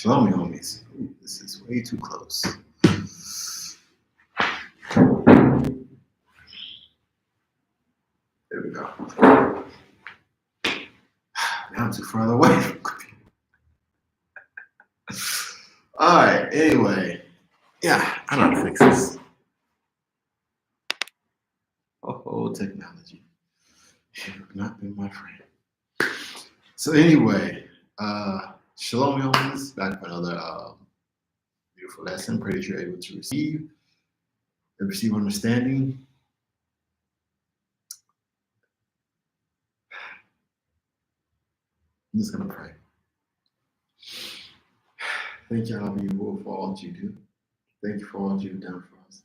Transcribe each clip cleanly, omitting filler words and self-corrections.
Shalom, homies. Ooh, this is way too close. There we go. Now I'm too far away. All right. Anyway, yeah, I know how to fix this. Oh, technology. You have not been my friend. So anyway, shalom, homies. Back for another beautiful lesson. Pray that you're able to receive understanding. I'm just gonna pray. Thank you, Yahusha, for all that you do. Thank you for all that you've done for us.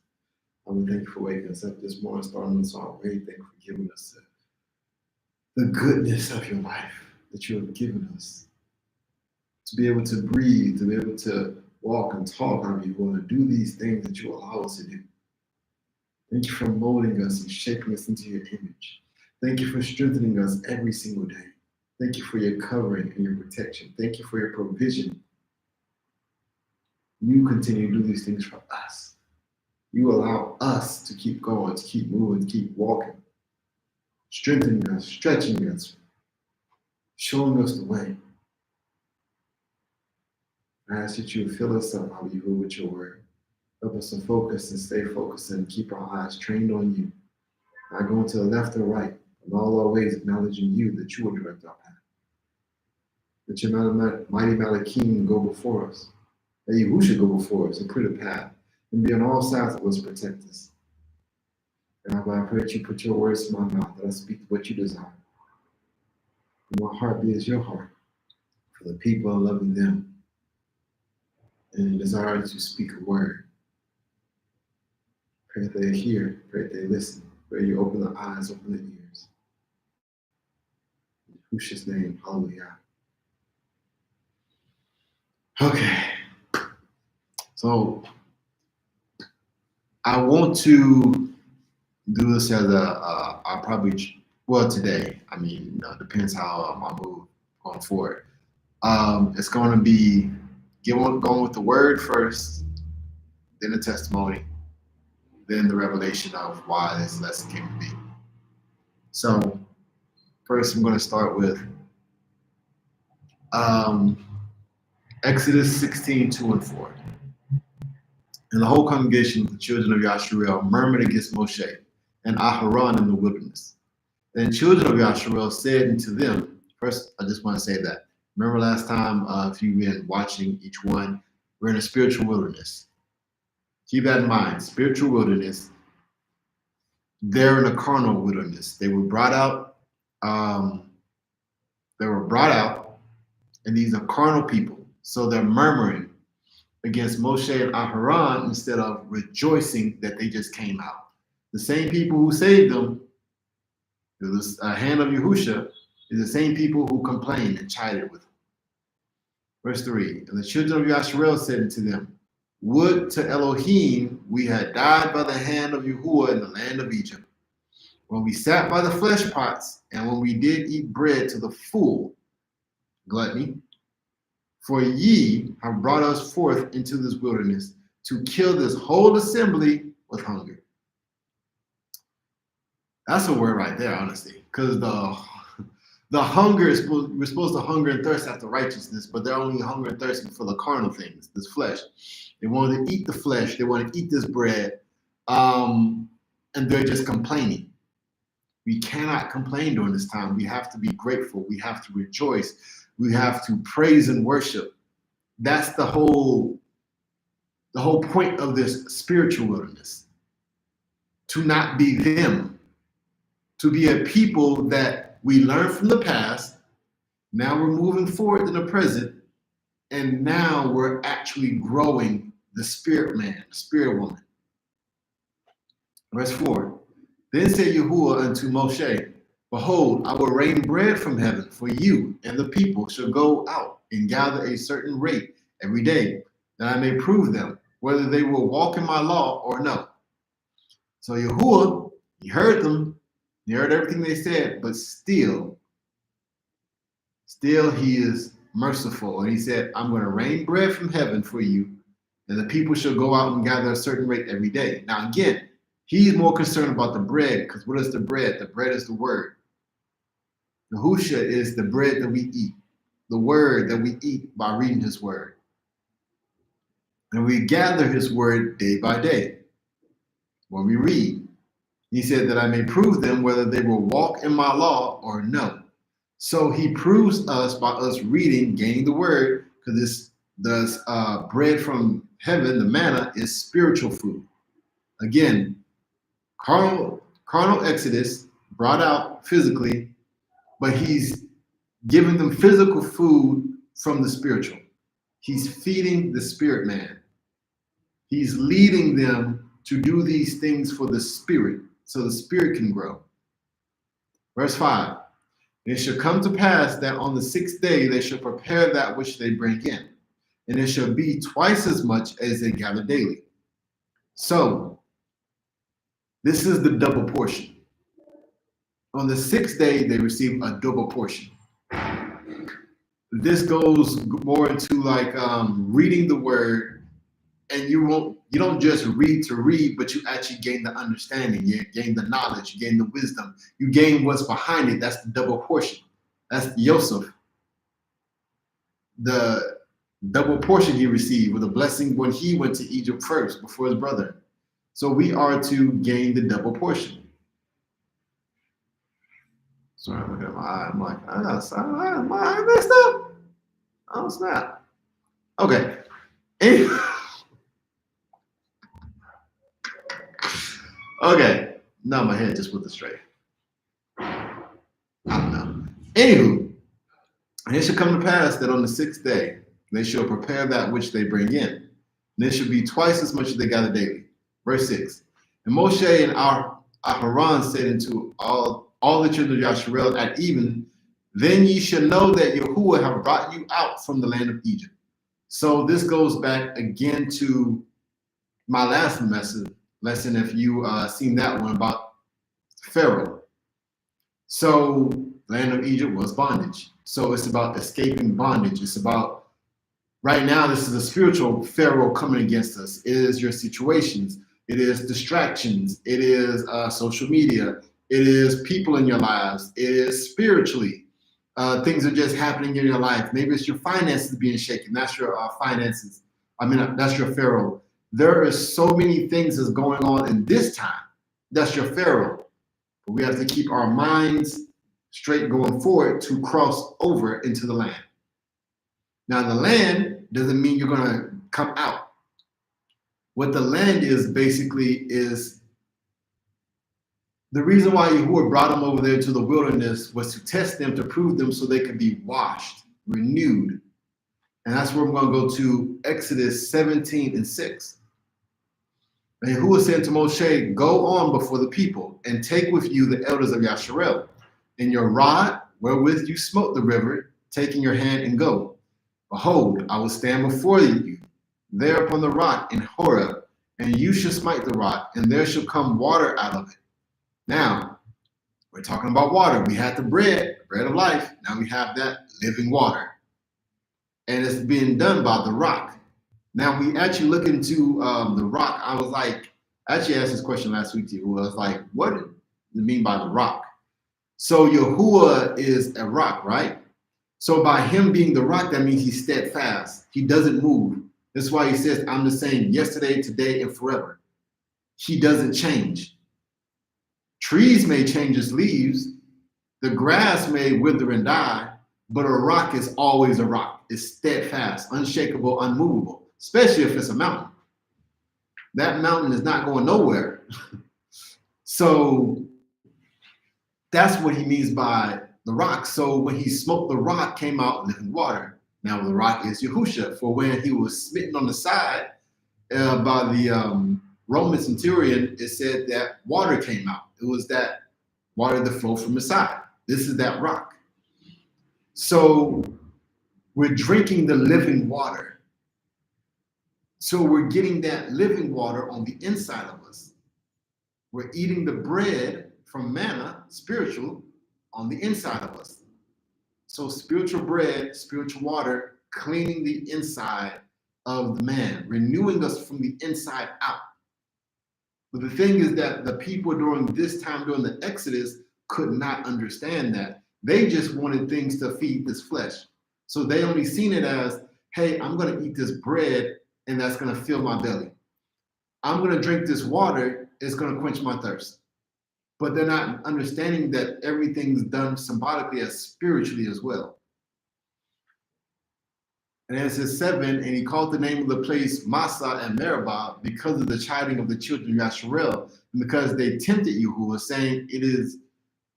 We thank you for waking us up this morning, starting us on our way. Thank you for giving us the goodness of your life that you have given us. To be able to breathe, to be able to walk and talk, Yahusha, to do these things that you allow us to do. Thank you for molding us and shaping us into your image. Thank you for strengthening us every single day. Thank you for your covering and your protection. Thank you for your provision. You continue to do these things for us. You allow us to keep going, to keep moving, to keep walking, strengthening us, stretching us, showing us the way. I ask that you fill us up, Yahusha, with your word. Help us to focus and stay focused and keep our eyes trained on you. Not going to the left or right, in all our ways acknowledging you that you will direct our path. That your mighty Malakim go before us. That Yahusha go before us and clear the path and be on all sides of us, protect us. And I pray that you put your words in my mouth, that I speak what you desire. And my heart be as your heart for the people and loving them. And desire to speak a word. Pray that they hear, pray that they listen, pray you open the eyes, open the ears. In Yahusha's name, hallelujah. Okay. So I want to do this as I'll probably, today, depends how I move going forward. It's going to be going with the word first, then the testimony, then the revelation of why this lesson came to be. So first I'm going to start with Exodus 16:2-4. And the whole congregation of the children of Yasharel murmured against Moshe and Aharon in the wilderness. Then the children of Yasharel said unto them, first, I just want to say that. Remember last time, if you've been watching each one, we're in a spiritual wilderness. Keep that in mind, spiritual wilderness. They're in a carnal wilderness. They were brought out, and these are carnal people. So they're murmuring against Moshe and Aharon instead of rejoicing that they just came out. The same people who saved them, the hand of Yahusha, is the same people who complained and chided with them. Verse 3, and the children of Yasharel said unto them, would to Elohim we had died by the hand of Yahuwah in the land of Egypt, when we sat by the flesh pots, and when we did eat bread to the full, gluttony. For ye have brought us forth into this wilderness to kill this whole assembly with hunger. That's a word right there, honestly, because the hunger is we're supposed to hunger and thirst after righteousness, but they're only hunger and thirsting for the carnal things, this flesh. They want to eat the flesh. They want to eat this bread, and they're just complaining. We cannot complain during this time. We have to be grateful. We have to rejoice. We have to praise and worship. That's the whole point of this spiritual wilderness. To not be them. To be a people that we learn from the past. Now we're moving forward in the present. And now we're actually growing the spirit man, the spirit woman. Verse 4. Then said Yahuwah unto Moshe, behold, I will rain bread from heaven for you, and the people shall go out and gather a certain rate every day, that I may prove them, whether they will walk in my law or no. So Yahuwah, he heard them, he heard everything they said, but still he is merciful. And he said, I'm going to rain bread from heaven for you, and the people shall go out and gather a certain rate every day. Now, again, he's more concerned about the bread, because what is the bread? The bread is the word. Yahusha is the bread that we eat, the word that we eat by reading his word. And we gather his word day by day when we read. He said that I may prove them whether they will walk in my law or no. So he proves us by us reading, gaining the word, because this bread from heaven, the manna, is spiritual food. Again, carnal exodus brought out physically, but he's giving them physical food from the spiritual. He's feeding the spirit man. He's leading them to do these things for the spirit, so the spirit can grow. Verse 5, it shall come to pass that on the 6th day they shall prepare that which they bring in, and it shall be twice as much as they gather daily. So, this is the double portion. On the 6th day, they receive a double portion. This goes more into like reading the word, and you don't just read to read, but you actually gain the understanding, you gain the knowledge, you gain the wisdom, you gain what's behind it. That's the double portion. That's Joseph. The double portion he received with a blessing when he went to Egypt first before his brother. So we are to gain the double portion. Sorry, I'm looking at my eye. I'm like, my eye messed up. Oh, snap. Okay. Okay. Now my head just put this straight. I don't know. Anywho, and it shall come to pass that on the 6th day they shall prepare that which they bring in. And it shall be twice as much as they gather daily. Verse 6. And Moshe and Aharon said unto all the children of Yasharel at even, then ye shall know that Yahuwah have brought you out from the land of Egypt. So this goes back again to my last lesson, if you seen that one about Pharaoh. So land of Egypt was bondage. So it's about escaping bondage. It's about, right now, this is a spiritual Pharaoh coming against us. It is your situations. It is distractions. It is social media. It is people in your lives. It is spiritually. Things are just happening in your life. Maybe it's your finances being shaken. That's your finances. That's your Pharaoh. There are so many things that's going on in this time. That's your Pharaoh. But we have to keep our minds straight going forward to cross over into the land. Now, the land doesn't mean you're going to come out. What the land is basically is the reason why Yahuwah brought them over there to the wilderness was to test them, to prove them so they could be washed, renewed. And that's where we're going to go to Exodus 17 and 6. And Yahuwah said to Moshe, go on before the people and take with you the elders of Yasharel, and your rod wherewith you smote the river, take in your hand and go. Behold, I will stand before you there upon the rock in Horeb, and you shall smite the rock, and there shall come water out of it. Now, we're talking about water. We had the bread of life. Now we have that living water. And it's being done by the rock. Now, we actually look into the rock. I actually asked this question last week to you. I was like, what does it mean by the rock? So Yahuwah is a rock, right? So by him being the rock, that means he's steadfast. He doesn't move. That's why he says, I'm the same yesterday, today, and forever. He doesn't change. Trees may change its leaves. The grass may wither and die, but a rock is always a rock. It's steadfast, unshakable, unmovable, especially if it's a mountain. That mountain is not going nowhere. So that's what he means by the rock. So when he smoked the rock, came out living water. Now the rock is Yahusha. For when he was smitten on the side by the Roman centurion, it said that water came out. It was that water that flowed from the side. This is that rock. So we're drinking the living water. So we're getting that living water on the inside of us. We're eating the bread from manna, spiritual, on the inside of us. So spiritual bread, spiritual water, cleaning the inside of the man, renewing us from the inside out. But the thing is that the people during this time, during the Exodus, could not understand that. They just wanted things to feed this flesh. So they only seen it as, hey, I'm going to eat this bread and that's going to fill my belly. I'm going to drink this water, it's going to quench my thirst. But they're not understanding that everything's done symbolically as spiritually as well. And then it says 7, and he called the name of the place Massa and Meribah because of the chiding of the children of Yasharel, and because they tempted Yahuwah, saying, is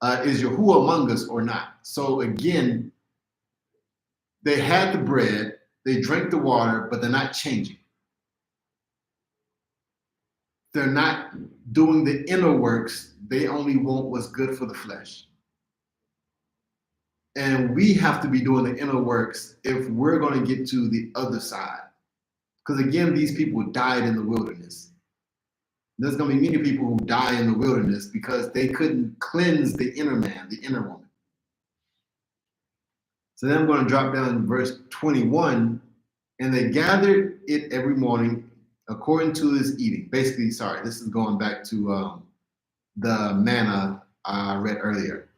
Yahuwah among us or not? So again, they had the bread, they drank the water, but they're not changing. They're not doing the inner works. They only want what's good for the flesh. And we have to be doing the inner works if we're going to get to the other side. Because again, these people died in the wilderness. There's going to be many people who die in the wilderness because they couldn't cleanse the inner man, the inner woman. So then I'm going to drop down to verse 21. And they gathered it every morning according to his eating. Basically, sorry, this is going back to the manna I read earlier.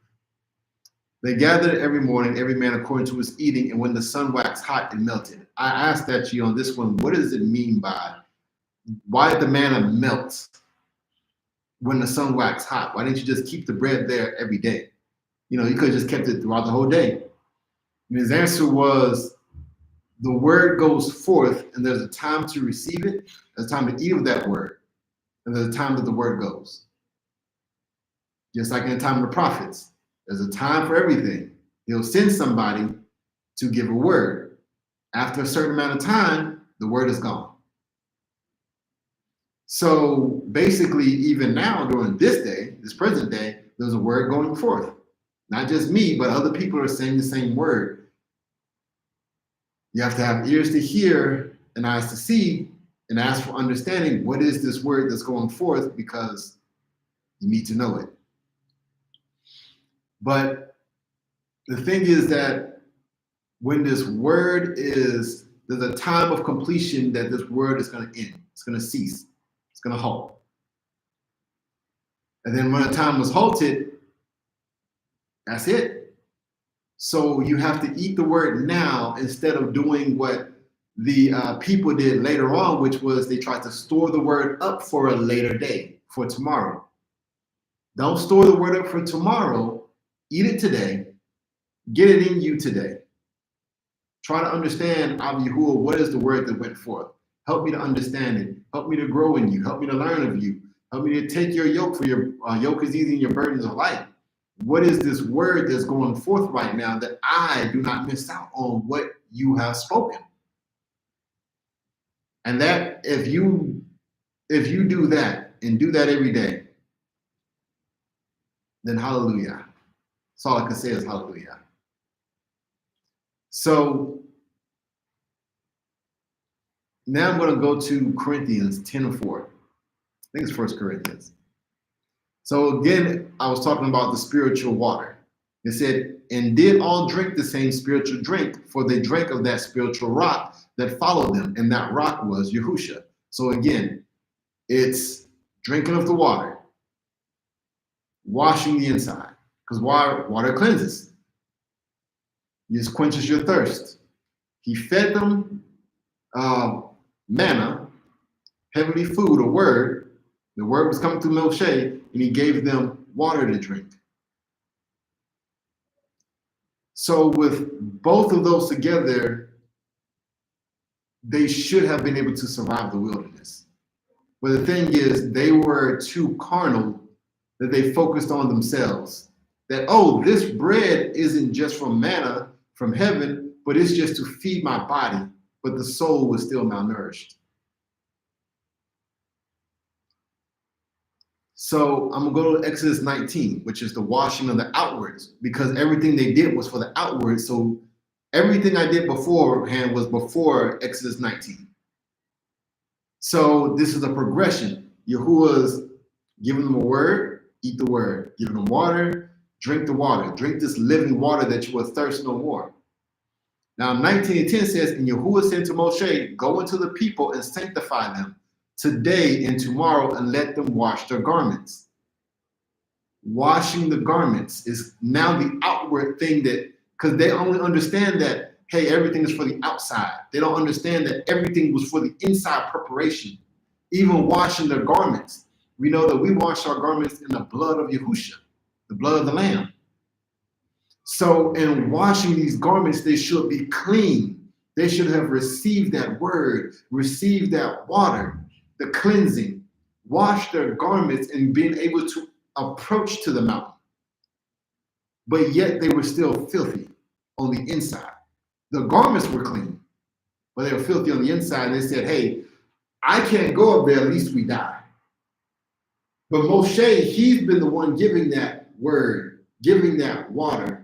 They gathered every morning, every man according to his eating, and when the sun waxed hot, it melted. I asked that you on this one, what does it mean by, why did the manna melt when the sun waxed hot? Why didn't you just keep the bread there every day? You know, you could have just kept it throughout the whole day. And his answer was, the word goes forth, and there's a time to receive it, there's a time to eat of that word, and there's a time that the word goes. Just like in the time of the prophets. There's a time for everything. He'll send somebody to give a word. After a certain amount of time, the word is gone. So basically, even now, during this day, this present day, there's a word going forth. Not just me, but other people are saying the same word. You have to have ears to hear and eyes to see and ask for understanding. What is this word that's going forth? Because you need to know it. But the thing is that when this word is, there's a time of completion that this word is going to end. It's going to cease. It's going to halt. And then when the time was halted, that's it. So you have to eat the word now instead of doing what the people did later on, which was they tried to store the word up for a later day, for tomorrow. Don't store the word up for tomorrow. Eat it today. Get it in you today. Try to understand, Av Yahuwah, what is the word that went forth? Help me to understand it. Help me to grow in you. Help me to learn of you. Help me to take your yoke, for your yoke is easy and your burdens are light. What is this word that's going forth right now that I do not miss out on what you have spoken? And that if you do that and do that every day, then hallelujah. That's all I can say is hallelujah. So now I'm going to go to Corinthians 10:4. I think it's 1 Corinthians. So again, I was talking about the spiritual water. It said, and did all drink the same spiritual drink, for they drank of that spiritual rock that followed them, and that rock was Yahusha. So again, it's drinking of the water, washing the inside, because water cleanses. It just quenches your thirst. He fed them manna, heavenly food, a word. The word was coming through Moshe, and he gave them water to drink. So with both of those together, they should have been able to survive the wilderness. But the thing is, they were too carnal that they focused on themselves. That, oh, this bread isn't just from manna from heaven, but it's just to feed my body. But the soul was still malnourished. So I'm going to go to Exodus 19, which is the washing of the outwards, because everything they did was for the outwards. So everything I did beforehand was before Exodus 19. So this is a progression. Yahuwah's giving them a word, eat the word. Giving them water, Drink the water. Drink this living water that you will thirst no more. Now 19:10 says, and Yahuwah said to Moshe, go into the people and sanctify them today and tomorrow and let them wash their garments. Washing the garments is now the outward thing, that because they only understand that, hey, everything is for the outside. They don't understand that everything was for the inside preparation. Even washing their garments. We know that we wash our garments in the blood of Yahusha, the blood of the Lamb. So in washing these garments, they should be clean. They should have received that word, received that water, the cleansing, washed their garments and been able to approach to the mountain. But yet they were still filthy on the inside. The garments were clean, but they were filthy on the inside. And they said, hey, I can't go up there, at least we die. But Moshe, he's been the one giving that word, giving that water,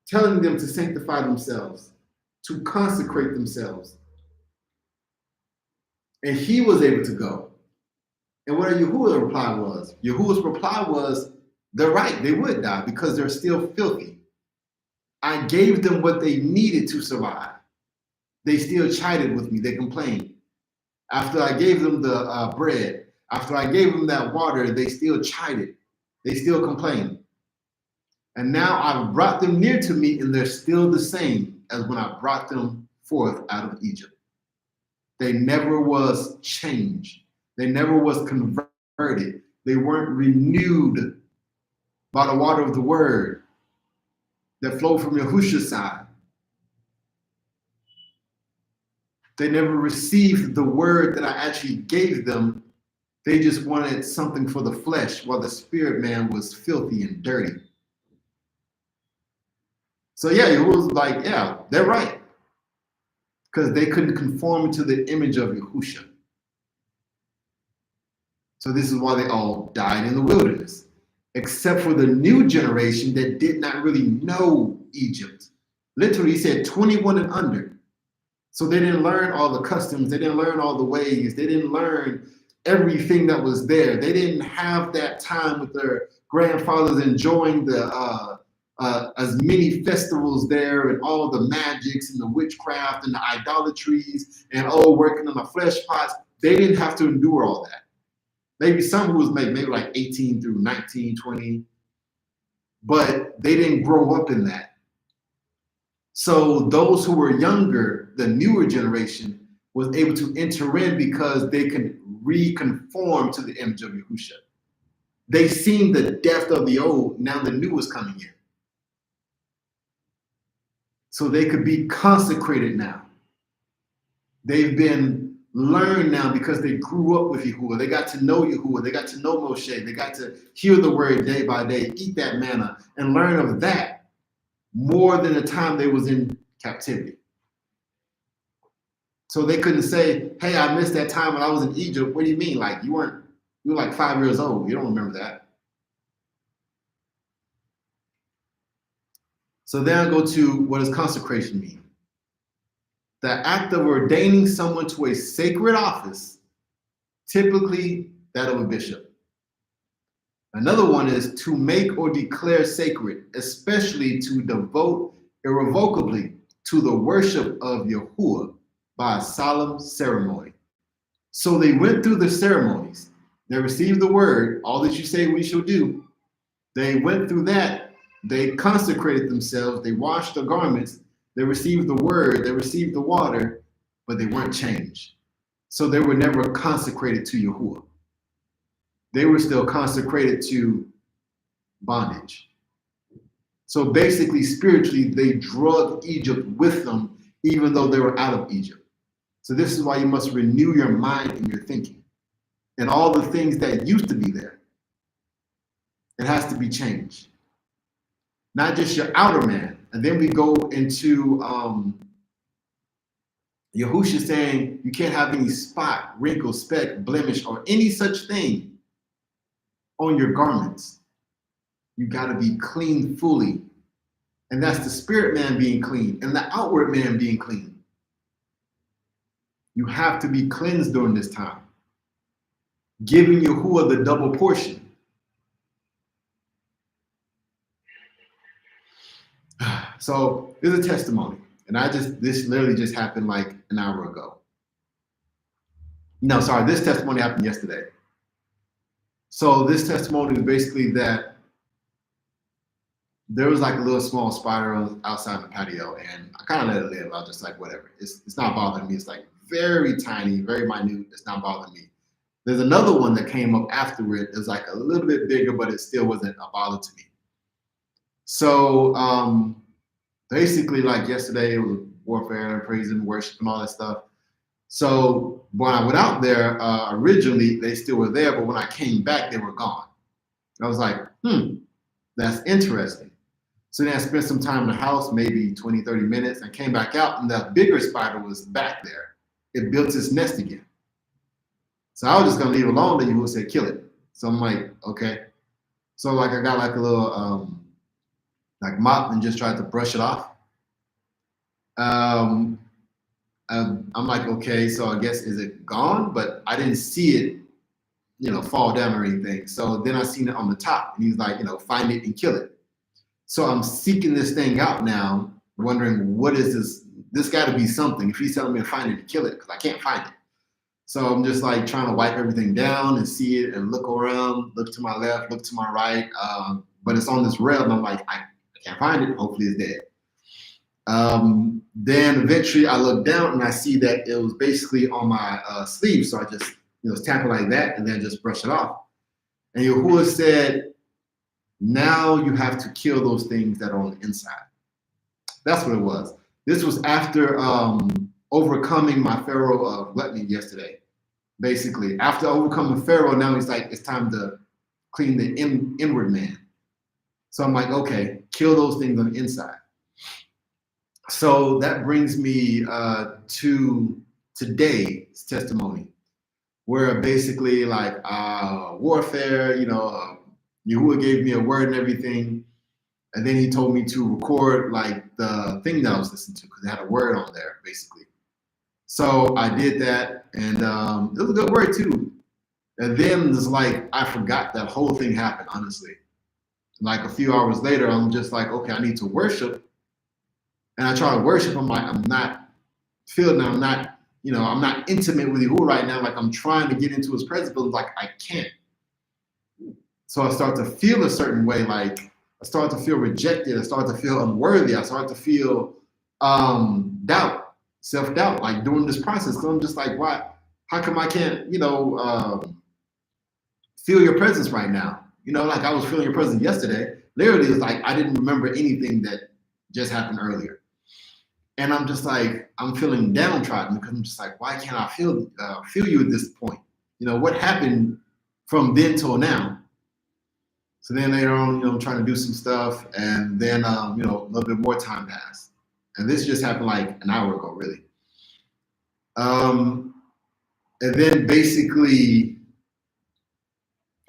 telling them to sanctify themselves, to consecrate themselves. And he was able to go. And what Yahuwah's reply was? Yahuwah's reply was, they're right, they would die because they're still filthy. I gave them what they needed to survive. They still chided with me, they complained. After I gave them the bread, after I gave them that water, they still chided. They still complained. And now I've brought them near to me, and they're still the same as when I brought them forth out of Egypt. They never was changed. They never was converted. They weren't renewed by the water of the word that flowed from Yahusha's side. They never received the word that I actually gave them. They just wanted something for the flesh, while the spirit man was filthy and dirty. So yeah, it was like, yeah, they're right. Because they couldn't conform to the image of Yahusha. So this is why they all died in the wilderness, except for the new generation that did not really know Egypt. Literally, he said 21 and under. So they didn't learn all the customs. They didn't learn all the ways. They didn't learn everything that was there. They didn't have that time with their grandfathers enjoying the as many festivals there and all the magics and the witchcraft and the idolatries and working on the flesh pots. They didn't have to endure all that. Maybe some who was maybe like 18 through 19, 20, but they didn't grow up in that. So those who were younger, the newer generation, was able to enter in because they could reconform to the image of Yahusha. They seen the death of the old, now the new is coming in. So they could be consecrated now. They've been learned now because they grew up with Yahuwah. They got to know Yahuwah. They got to know Moshe. They got to hear the word day by day, eat that manna, and learn of that more than the time they was in captivity. So they couldn't say, hey, I missed that time when I was in Egypt. What do you mean? Like you were like 5 years old. You don't remember that. So then I go to what does consecration mean? The act of ordaining someone to a sacred office, typically that of a bishop. Another one is to make or declare sacred, especially to devote irrevocably to the worship of Yahuwah by a solemn ceremony. So they went through the ceremonies. They received the word, all that you say we shall do. They went through that. They consecrated themselves. They washed their garments. They received the word. They received the water, but they weren't changed. So they were never consecrated to Yahuwah. They were still consecrated to bondage. So basically, spiritually, they drug Egypt with them, even though they were out of Egypt. So this is why you must renew your mind and your thinking. And all the things that used to be there, it has to be changed. Not just your outer man. And then we go into Yahusha saying you can't have any spot, wrinkle, speck, blemish, or any such thing on your garments. You got to be clean fully. And that's the spirit man being clean and the outward man being clean. You have to be cleansed during this time. Giving Yahuwah the double portion. So it's a testimony. And this literally just happened like an hour ago. No, sorry, this testimony happened yesterday. So this testimony is basically that there was like a little small spider outside the patio, and I kind of let it live. I was just like, whatever. It's not bothering me. It's like very tiny, very minute. It's not bothering me. There's another one that came up after it. It was like a little bit bigger, but it still wasn't a bother to me. So basically, like yesterday, it was warfare, praise and worship and all that stuff. So when I went out there, originally they still were there, but when I came back, they were gone. I was like, that's interesting. So then I spent some time in the house, maybe 20, 30 minutes, and came back out, and the bigger spider was back there. It built its nest again. So I was just gonna leave it alone, then you would say kill it. So I'm like, okay. So like I got like a little like mop and just tried to brush it off. I'm like, okay, so I guess is it gone? But I didn't see it, fall down or anything. So then I seen it on the top, and he's like, find it and kill it. So I'm seeking this thing out now, wondering what is this? This got to be something. If he's telling me to find it, to kill it, because I can't find it. So I'm just like trying to wipe everything down and see it and look around, look to my left, look to my right. But it's on this rail, and I'm like, I can't find it. Hopefully it's dead. Then eventually I look down and I see that it was basically on my sleeve. So I just tap it like that and then just brush it off. And Yahuwah said, now you have to kill those things that are on the inside. That's what it was. This was after overcoming my Pharaoh of gluttony yesterday. Basically, after overcoming Pharaoh, now he's like, it's time to clean the inward man. So I'm like, okay, kill those things on the inside. So that brings me to today's testimony, where basically like warfare, Yahuwah gave me a word and everything. And then he told me to record like the thing that I was listening to, because it had a word on there, basically. So I did that, and it was a good word too. And then it's like, I forgot that whole thing happened, honestly. Like a few hours later, I'm just like, okay, I need to worship. And I try to worship. I'm like, I'm not feeling, I'm not intimate with Yahuwah right now. Like I'm trying to get into his presence, but like I can't. So I start to feel a certain way, like I start to feel rejected. I start to feel unworthy. I start to feel doubt, self-doubt, like during this process. So I'm just like, why? How come I can't, feel your presence right now? Like I was feeling your presence yesterday. Literally, it's like I didn't remember anything that just happened earlier. And I'm just like, I'm feeling downtrodden because I'm just like, why can't I feel you at this point? What happened from then till now? So then later on, I'm trying to do some stuff, and then a little bit more time passed. And this just happened like an hour ago, really. And then basically,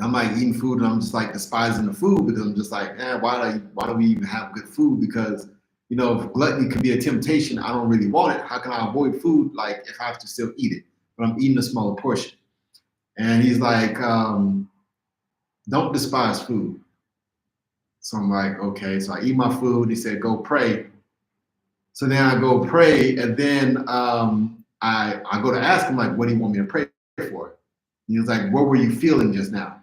I'm like eating food, and I'm just like despising the food, because I'm just like, why do we even have good food? Because if gluttony could be a temptation, I don't really want it. How can I avoid food? Like if I have to still eat it, but I'm eating a smaller portion. And he's like, don't despise food. So I'm like, okay. So I eat my food. He said, go pray. So then I go pray, and then I go to ask him, like, what do you want me to pray for? And he was like, what were you feeling just now?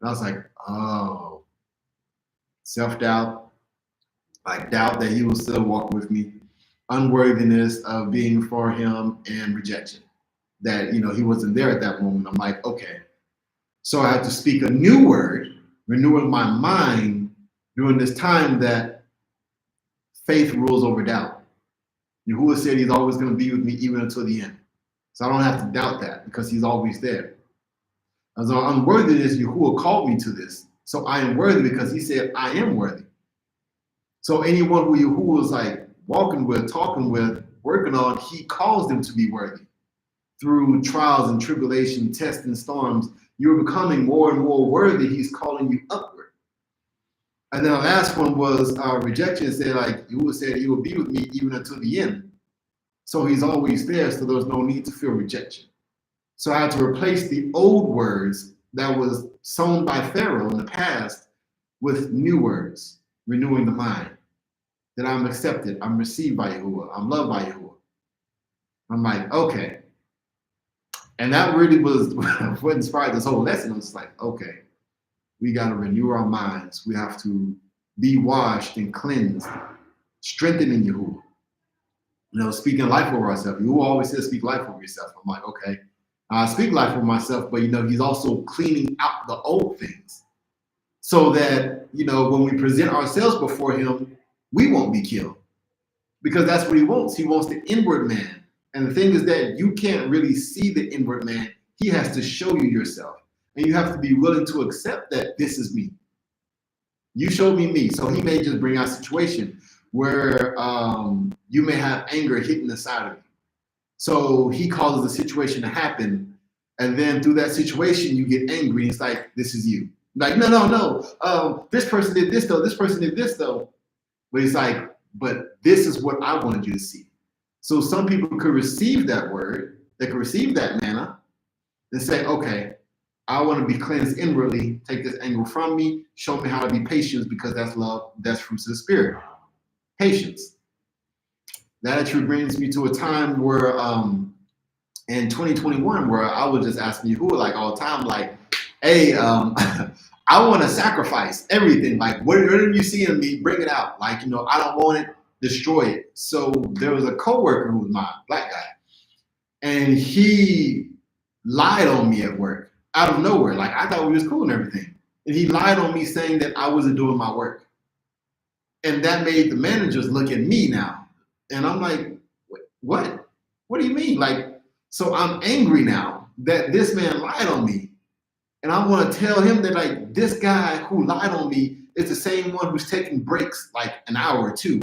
And I was like, oh, self-doubt, like doubt that he will still walk with me, unworthiness of being for him, and rejection that, he wasn't there at that moment. I'm like, okay. So I have to speak a new word, renewing my mind during this time that faith rules over doubt. Yahuwah said he's always going to be with me even until the end. So I don't have to doubt that, because he's always there. As our unworthiness, Yahuwah called me to this. So I am worthy because he said I am worthy. So anyone who Yahuwah is like walking with, talking with, working on, he calls them to be worthy. Through trials and tribulation, tests and storms, you're becoming more and more worthy. He's calling you upward. And then the last one was rejection. Said like Yahuwah said he will be with me even until the end. So he's always there. So there's no need to feel rejection. So I had to replace the old words that was sown by Pharaoh in the past with new words, renewing the mind. that I'm accepted, I'm received by Yahuwah, I'm loved by Yahuwah. I'm like, okay. And that really was what inspired this whole lesson. I was like, okay, we got to renew our minds. We have to be washed and cleansed, strengthened in Yahuwah. You know, speaking life over ourselves. You always says speak life over yourself. I'm like, okay, I speak life over myself, but you know, he's also cleaning out the old things so that, you know, when we present ourselves before him, we won't be killed because that's what he wants. He wants the inward man. And the thing is that you can't really see the inward man. He has to show you yourself. And you have to be willing to accept that this is me. You showed me me. So he may just bring out a situation where you may have anger hitting the side of you. So he causes the situation to happen. And then through that situation, you get angry. And it's like, this is you. Like, no. This person did this, though. This person did this, though. But it's like, but this is what I wanted you to see. So some people could receive that word. They could receive that manna and say, okay, I want to be cleansed inwardly. Take this anger from me. Show me how to be patient because that's love. That's fruits of the spirit. Patience. That actually brings me to a time where in 2021 where I was just asking Yahuwah like all the time, like, hey, I want to sacrifice everything. Like, whatever you see in me, bring it out. Like, you know, I don't want it, destroy it. So there was a coworker who was mine, black guy, and he lied on me at work out of nowhere. Like, I thought we was cool and everything. And he lied on me saying that I wasn't doing my work. And that made the managers look at me now. And I'm like, what? What do you mean? Like, so I'm angry now that this man lied on me. And I want to tell him that like this guy who lied on me is the same one who's taking breaks like an hour or two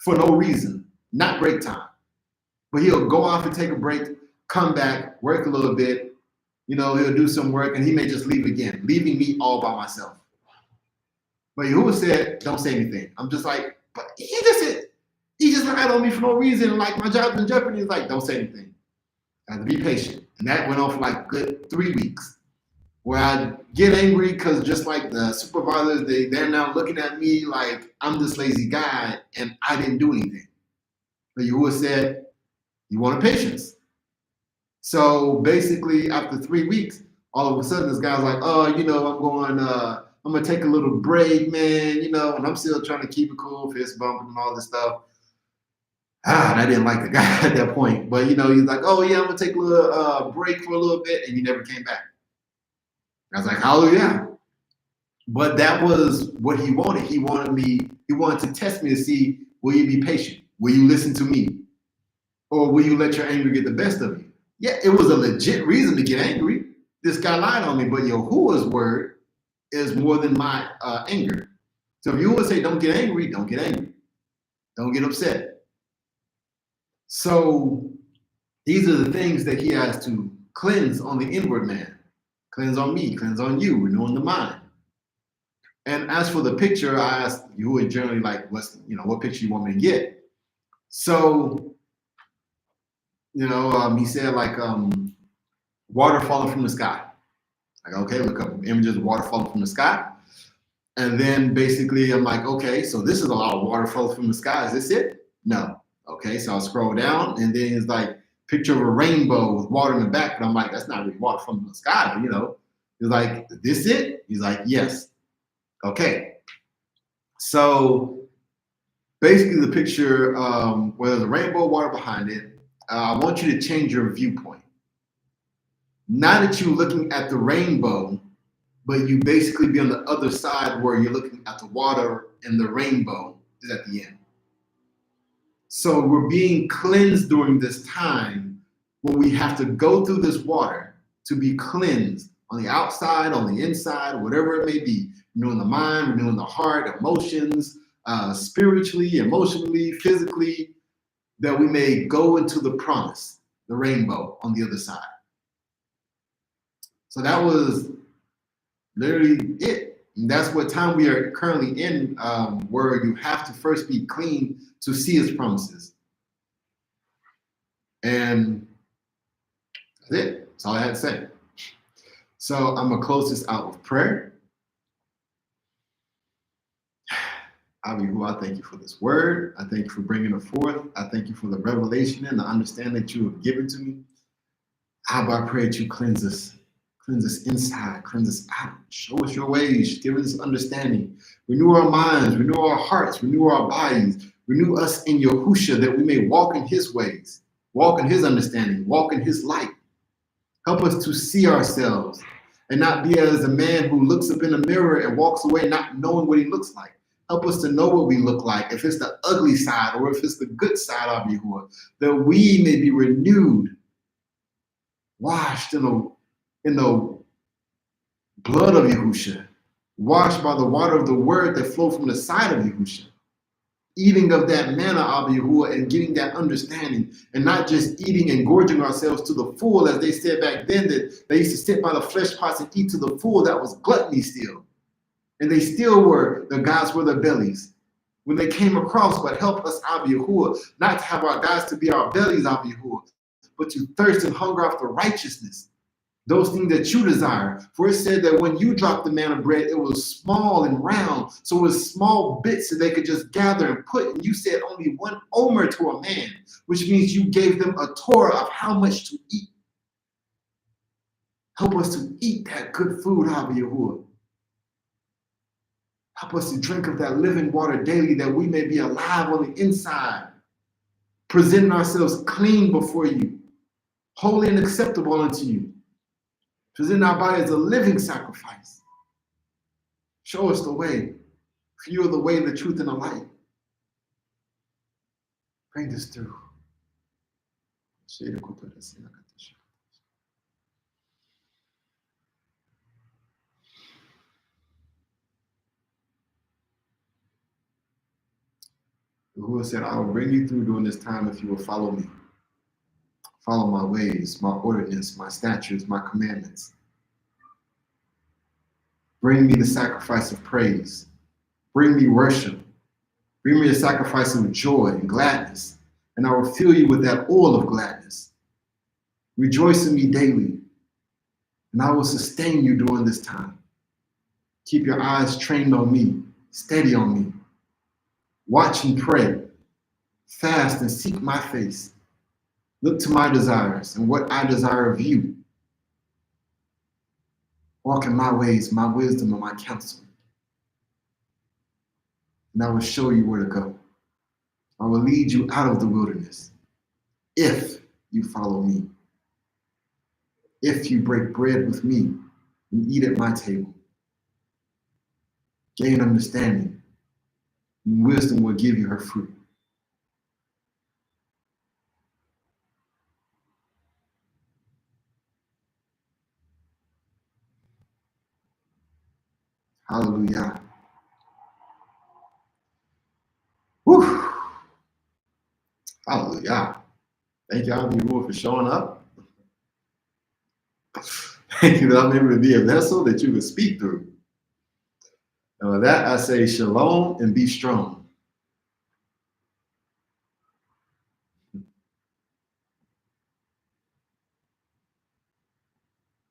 for no reason, not break time. But he'll go off and take a break, come back, work a little bit, you know, he'll do some work and he may just leave again, leaving me all by myself. But Yahuwah said, don't say anything. I'm just like, but he just lied on me for no reason. Like my job's in jeopardy. He's like, don't say anything. I have to be patient. And that went on for like good 3 weeks. Where I get angry because just like the supervisors, they're now looking at me like I'm this lazy guy and I didn't do anything. But Yahuwah said, you wanted patience. So basically after 3 weeks, all of a sudden this guy's like, oh, you know, I'm gonna take a little break, man, you know, and I'm still trying to keep it cool, fist bumping and all this stuff. And I didn't like the guy at that point. But you know, he's like, oh yeah, I'm gonna take a little break for a little bit, and he never came back. I was like, hallelujah. But that was what he wanted. He wanted to test me to see, will you be patient? Will you listen to me? Or will you let your anger get the best of you? Yeah, it was a legit reason to get angry. This guy lied on me, but Yahuwah's word is more than my anger. So if you would say, don't get angry, don't get angry. Don't get upset. So these are the things that he has to cleanse on the inward man. Cleanse on me, cleanse on you, renewing the mind. And as for the picture, I asked you generally like, what picture you want me to get? So, he said like water falling from the sky. Like, okay, look up images of water falling from the sky. And then basically I'm like, okay, so this is a lot of water falling from the sky. Is this it? No. Okay, so I'll scroll down and then it's like picture of a rainbow with water in the back. But I'm like, that's not really water from the sky, but he's like, is this it? He's like, yes. Okay. So basically the picture where there's a rainbow water behind it, I want you to change your viewpoint. Not that you're looking at the rainbow, but you basically be on the other side where you're looking at the water and the rainbow is at the end. So we're being cleansed during this time when we have to go through this water to be cleansed on the outside, on the inside, whatever it may be, renewing the mind, renewing the heart, emotions, spiritually, emotionally, physically, that we may go into the promise, the rainbow on the other side. So that was literally it. And that's what time we are currently in, where you have to first be clean to see his promises. And that's it. That's all I had to say. So I'm going to close this out with prayer. Yahuwah, I thank you for this word. I thank you for bringing it forth. I thank you for the revelation and the understanding that you have given to me. Abba, I pray that you cleanse us inside, cleanse us out. Show us your ways, give us understanding. Renew our minds, renew our hearts, renew our bodies, renew us in Yahusha that we may walk in his ways, walk in his understanding, walk in his light. Help us to see ourselves and not be as a man who looks up in a mirror and walks away not knowing what he looks like. Help us to know what we look like, if it's the ugly side or if it's the good side of Yahuwah, that we may be renewed, washed in the blood of Yahusha, washed by the water of the word that flow from the side of Yahusha, eating of that manna of Yahuwah and getting that understanding, and not just eating and gorging ourselves to the full, as they said back then, that they used to sit by the flesh pots and eat to the full. That was gluttony still. And they still were, the gods were their bellies. When they came across, but help us, Ab Yahuwah, not to have our gods to be our bellies, Ab Yahuwah, but to thirst and hunger after righteousness, those things that you desire. For it said that when you dropped the manna bread, it was small and round, so it was small bits that they could just gather and put. And you said only one omer to a man, which means you gave them a Torah of how much to eat. Help us to eat that good food, Ab Yahuwah. Help us to drink of that living water daily, that we may be alive on the inside, presenting ourselves clean before you, holy and acceptable unto you. Present our body as a living sacrifice. Show us the way. For you are the way, the truth, and the light. Bring this through. Yahuwah said, I will bring you through during this time if you will follow me. Follow my ways, my ordinance, my statutes, my commandments. Bring me the sacrifice of praise. Bring me worship. Bring me the sacrifice of joy and gladness, and I will fill you with that oil of gladness. Rejoice in me daily, and I will sustain you during this time. Keep your eyes trained on me, steady on me. Watch and pray. Fast and seek my face. Look to my desires and what I desire of you. Walk in my ways, my wisdom, and my counsel. And I will show you where to go. I will lead you out of the wilderness if you follow me. If you break bread with me and eat at my table. Gain understanding, and wisdom will give you her fruit. Hallelujah. Whew. Hallelujah. Thank y'all for showing up. Thank you that I'm able to be a vessel that you can speak through. And with that, I say shalom and be strong.